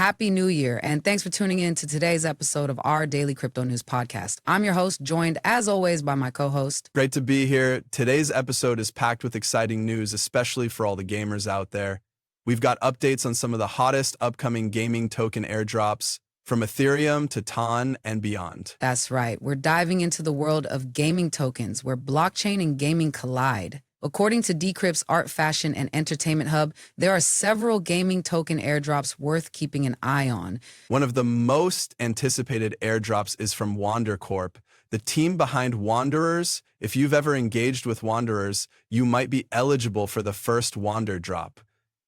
Happy New Year, and thanks for tuning in to today's episode of our Daily Crypto News Podcast. I'm your host, joined as always by my co-host. Great to be here. Today's episode is packed with exciting news, especially for all the gamers out there. We've got updates on some of the hottest upcoming gaming token airdrops, from Ethereum to TON and beyond. That's right, we're diving into the world of gaming tokens, where blockchain and gaming collide. According to Decrypt's Art, Fashion, and Entertainment Hub, there are several gaming token airdrops worth keeping an eye on. One of the most anticipated airdrops is from WanderCorp, the team behind Wanderers. If you've ever engaged with Wanderers, you might be eligible for the first WanderDrop.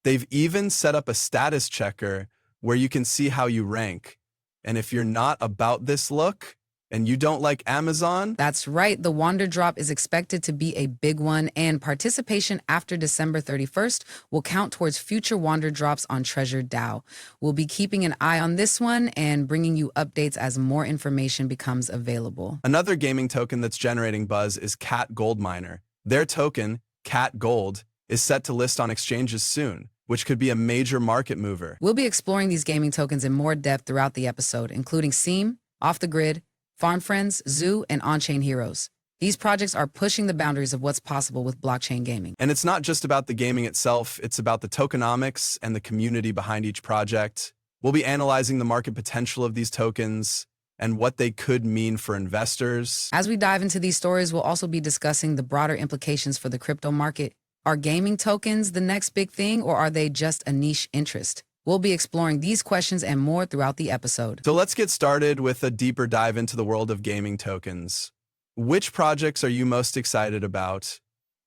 They've even set up a status checker where you can see how you rank. And if you're not about this look, and you don't like Amazon? That's right, the WanderDrop is expected to be a big one, and participation after December 31st will count towards future WanderDrops on Treasure DAO. We'll be keeping an eye on this one and bringing you updates as more information becomes available. Another gaming token that's generating buzz is Cat Gold Miner. Their token, Cat Gold, is set to list on exchanges soon, which could be a major market mover. We'll be exploring these gaming tokens in more depth throughout the episode, including Seam, Off the Grid, Farm Friends, Zoo, and On-Chain Heroes. These projects are pushing the boundaries of what's possible with blockchain gaming. And it's not just about the gaming itself, it's about the tokenomics and the community behind each project. We'll be analyzing the market potential of these tokens and what they could mean for investors. As we dive into these stories, we'll also be discussing the broader implications for the crypto market. Are gaming tokens the next big thing, or are they just a niche interest? We'll be exploring these questions and more throughout the episode. So let's get started with a deeper dive into the world of gaming tokens. Which projects are you most excited about?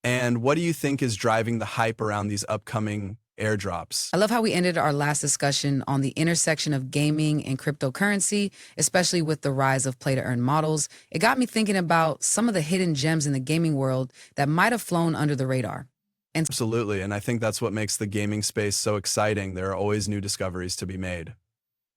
And what do you think is driving the hype around these upcoming airdrops? I love how we ended our last discussion on the intersection of gaming and cryptocurrency, especially with the rise of play-to-earn models. It got me thinking about some of the hidden gems in the gaming world that might have flown under the radar. Absolutely, and I think that's what makes the gaming space so exciting. There are always new discoveries to be made.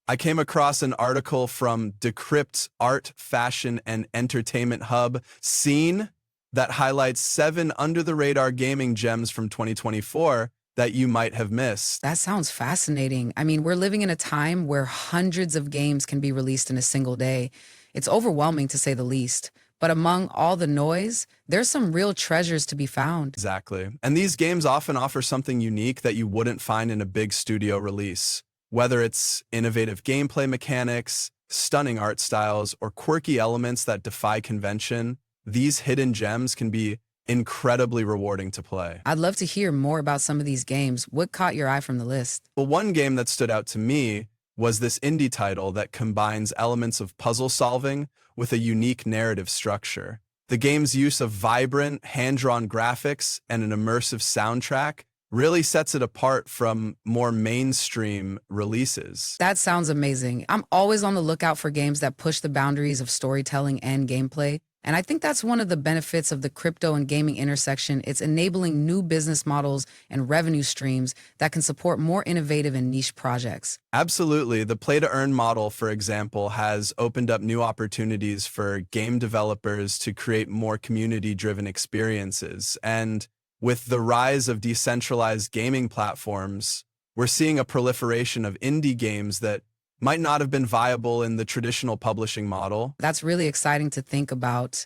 I came across an article from Decrypt's Art, Fashion, and Entertainment Hub, Scene, that highlights 7 under-the-radar gaming gems from 2024 that you might have missed. That sounds fascinating. I mean, we're living in a time where hundreds of games can be released in a single day. It's overwhelming, to say the least. But among all the noise, there's some real treasures to be found. Exactly. And these games often offer something unique that you wouldn't find in a big studio release. Whether it's innovative gameplay mechanics, stunning art styles, or quirky elements that defy convention, these hidden gems can be incredibly rewarding to play. I'd love to hear more about some of these games. What caught your eye from the list? Well, one game that stood out to me was this indie title that combines elements of puzzle solving with a unique narrative structure. The game's use of vibrant, hand-drawn graphics and an immersive soundtrack really sets it apart from more mainstream releases. That sounds amazing. I'm always on the lookout for games that push the boundaries of storytelling and gameplay. And I think that's one of the benefits of the crypto and gaming intersection. It's enabling new business models and revenue streams that can support more innovative and niche projects. Absolutely. The play-to-earn model, for example, has opened up new opportunities for game developers to create more community-driven experiences. And with the rise of decentralized gaming platforms, we're seeing a proliferation of indie games that might not have been viable in the traditional publishing model. That's really exciting to think about.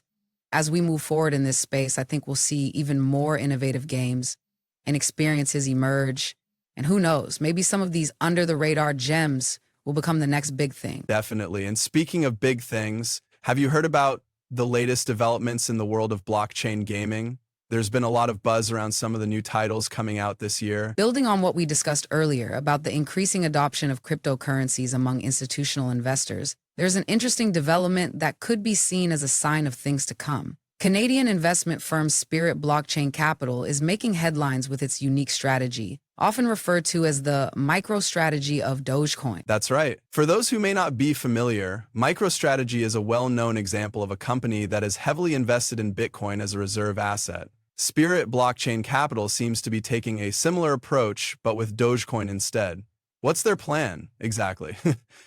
As we move forward in this space, I think we'll see even more innovative games and experiences emerge. And who knows, maybe some of these under-the-radar gems will become the next big thing. Definitely. And speaking of big things, have you heard about the latest developments in the world of blockchain gaming? There's been a lot of buzz around some of the new titles coming out this year. Building on what we discussed earlier about the increasing adoption of cryptocurrencies among institutional investors, there's an interesting development that could be seen as a sign of things to come. Canadian investment firm Spirit Blockchain Capital is making headlines with its unique strategy, often referred to as the MicroStrategy of Dogecoin. That's right. For those who may not be familiar, MicroStrategy is a well-known example of a company that is heavily invested in Bitcoin as a reserve asset. Spirit Blockchain Capital seems to be taking a similar approach, but with Dogecoin instead. What's their plan, exactly?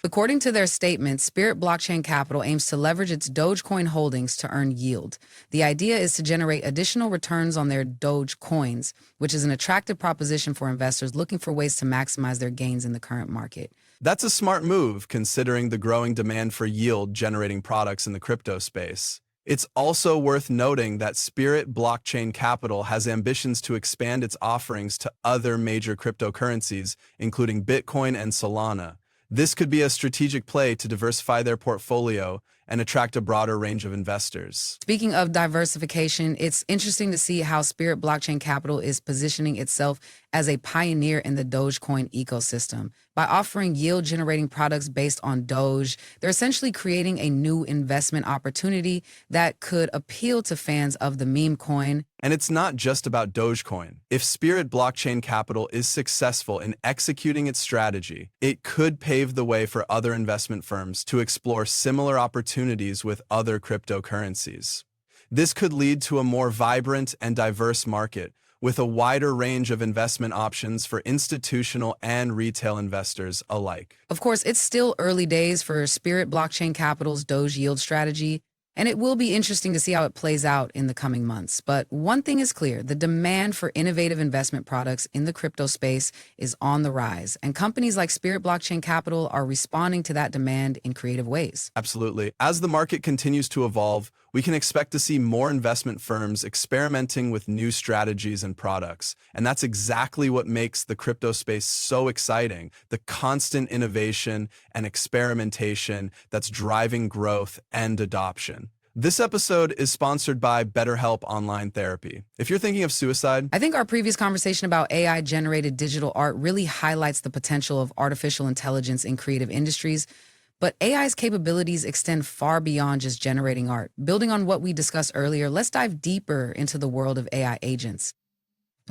According to their statement, Spirit Blockchain Capital aims to leverage its Dogecoin holdings to earn yield. The idea is to generate additional returns on their Doge coins, which is an attractive proposition for investors looking for ways to maximize their gains in the current market. That's a smart move considering the growing demand for yield-generating products in the crypto space. It's also worth noting that Spirit Blockchain Capital has ambitions to expand its offerings to other major cryptocurrencies, including Bitcoin and Solana. This could be a strategic play to diversify their portfolio and attract a broader range of investors. Speaking of diversification, it's interesting to see how Spirit Blockchain Capital is positioning itself as a pioneer in the Dogecoin ecosystem. By offering yield-generating products based on Doge, they're essentially creating a new investment opportunity that could appeal to fans of the meme coin. And it's not just about Dogecoin. If Spirit Blockchain Capital is successful in executing its strategy, it could pave the way for other investment firms to explore similar opportunities with other cryptocurrencies. This could lead to a more vibrant and diverse market, with a wider range of investment options for institutional and retail investors alike. Of course, it's still early days for Spirit Blockchain Capital's Doge yield strategy, and it will be interesting to see how it plays out in the coming months. But one thing is clear, the demand for innovative investment products in the crypto space is on the rise, and companies like Spirit Blockchain Capital are responding to that demand in creative ways. Absolutely. As the market continues to evolve, we can expect to see more investment firms experimenting with new strategies and products. And that's exactly what makes the crypto space so exciting, the constant innovation and experimentation that's driving growth and adoption. This episode is sponsored by BetterHelp Online Therapy. If you're thinking of suicide, I think our previous conversation about AI-generated digital art really highlights the potential of artificial intelligence in creative industries. But AI's capabilities extend far beyond just generating art. Building on what we discussed earlier, let's dive deeper into the world of AI agents.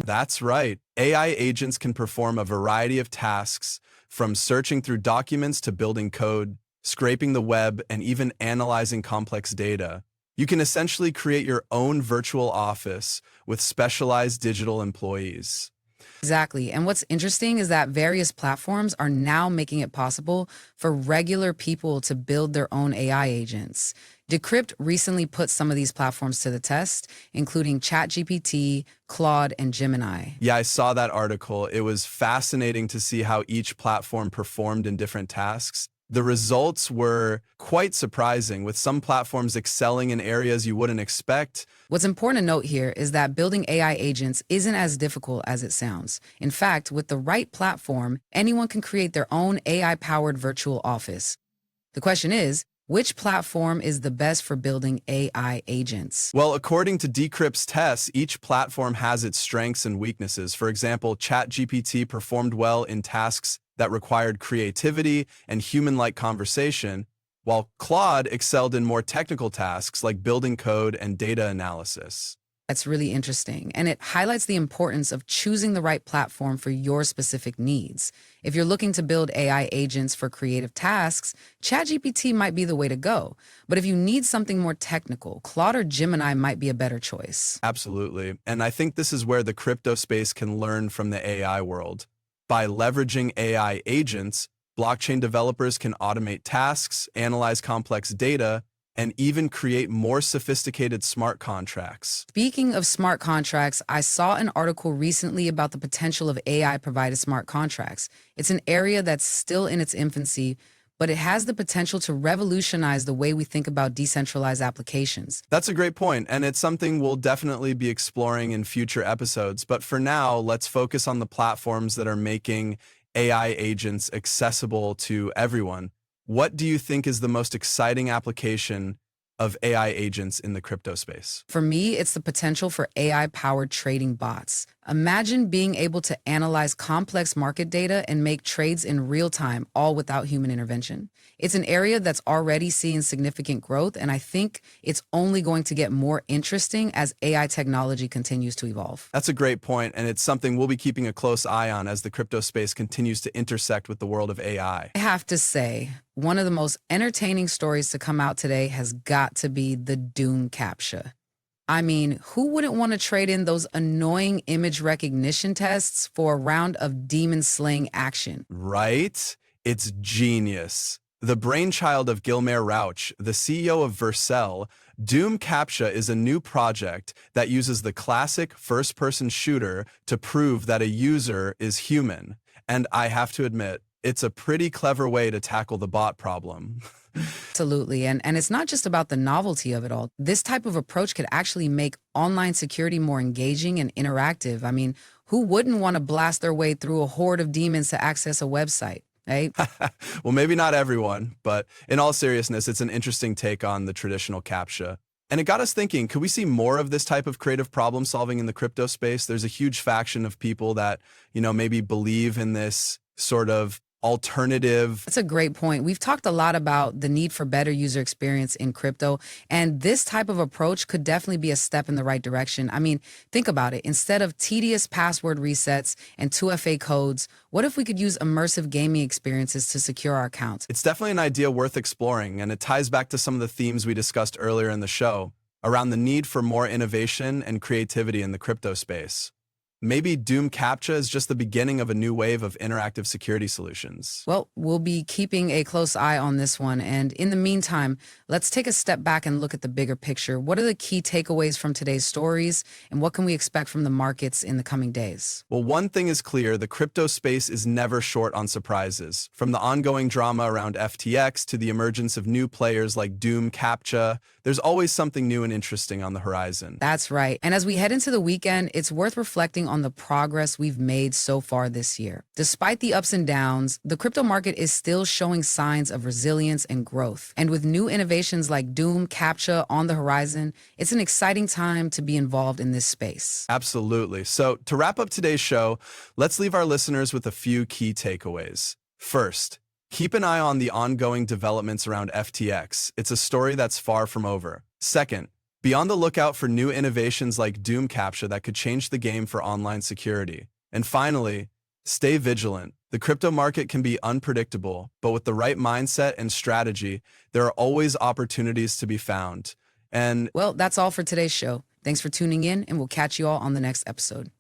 that's right. AI agents can perform a variety of tasks, from searching through documents to building code, scraping the web, and even analyzing complex data. You can essentially create your own virtual office with specialized digital employees. Exactly. And what's interesting is that various platforms are now making it possible for regular people to build their own AI agents. Decrypt recently put some of these platforms to the test, including ChatGPT, Claude, and Gemini. Yeah, I saw that article. It was fascinating to see how each platform performed in different tasks. The results were quite surprising, with some platforms excelling in areas you wouldn't expect. What's important to note here is that building AI agents isn't as difficult as it sounds. In fact, with the right platform, anyone can create their own AI-powered virtual office. The question is, which platform is the best for building AI agents? Well, according to Decrypt's tests, each platform has its strengths and weaknesses. For example, ChatGPT performed well in tasks that required creativity and human-like conversation, while Claude excelled in more technical tasks like building code and data analysis. That's really interesting, and it highlights the importance of choosing the right platform for your specific needs. If you're looking to build AI agents for creative tasks, ChatGPT might be the way to go. But if you need something more technical, Claude or Gemini might be a better choice. Absolutely. And I think this is where the crypto space can learn from the AI world. By leveraging AI agents, blockchain developers can automate tasks, analyze complex data, and even create more sophisticated smart contracts. Speaking of smart contracts, I saw an article recently about the potential of AI-provided smart contracts. It's an area that's still in its infancy, but it has the potential to revolutionize the way we think about decentralized applications. That's a great point, and it's something we'll definitely be exploring in future episodes. But for now, let's focus on the platforms that are making AI agents accessible to everyone. What do you think is the most exciting application of AI agents in the crypto space? For me, it's the potential for AI-powered trading bots. Imagine being able to analyze complex market data and make trades in real time, all without human intervention. It's an area that's already seeing significant growth, and I think it's only going to get more interesting as AI technology continues to evolve. That's a great point, and it's something we'll be keeping a close eye on as the crypto space continues to intersect with the world of AI. I have to say, one of the most entertaining stories to come out today has got to be the Doom CAPTCHA. I mean, who wouldn't want to trade in those annoying image recognition tests for a round of demon-slaying action? Right? It's genius. The brainchild of Gilmare Rauch, the CEO of Vercel, Doom CAPTCHA is a new project that uses the classic first-person shooter to prove that a user is human. And I have to admit, It's a pretty clever way to tackle the bot problem. Absolutely. And it's not just about the novelty of it all. This type of approach could actually make online security more engaging and interactive. I mean, who wouldn't want to blast their way through a horde of demons to access a website, right? Well, maybe not everyone, but in all seriousness, it's an interesting take on the traditional CAPTCHA. And it got us thinking, could we see more of this type of creative problem solving in the crypto space? There's a huge faction of people that, maybe believe in this sort of alternative. That's a great point. We've talked a lot about the need for better user experience in crypto, and this type of approach could definitely be a step in the right direction. I mean, think about it. Instead of tedious password resets and 2FA codes, what if we could use immersive gaming experiences to secure our accounts? It's definitely an idea worth exploring, and it ties back to some of the themes we discussed earlier in the show around the need for more innovation and creativity in the crypto space. Maybe Doom CAPTCHA is just the beginning of a new wave of interactive security solutions. Well, we'll be keeping a close eye on this one. And in the meantime, let's take a step back and look at the bigger picture. What are the key takeaways from today's stories, and what can we expect from the markets in the coming days? Well, one thing is clear, the crypto space is never short on surprises. From the ongoing drama around FTX to the emergence of new players like Doom CAPTCHA, there's always something new and interesting on the horizon. That's right. And as we head into the weekend, it's worth reflecting on the progress we've made so far this year. Despite the ups and downs, the crypto market is still showing signs of resilience and growth. And with new innovations like Doom CAPTCHA on the horizon, it's an exciting time to be involved in this space. Absolutely. So to wrap up today's show, let's leave our listeners with a few key takeaways. First, keep an eye on the ongoing developments around FTX. It's a story that's far from over. Second, be on the lookout for new innovations like Doom CAPTCHA that could change the game for online security. And finally, stay vigilant. The crypto market can be unpredictable, but with the right mindset and strategy, there are always opportunities to be found. And well, that's all for today's show. Thanks for tuning in, and we'll catch you all on the next episode.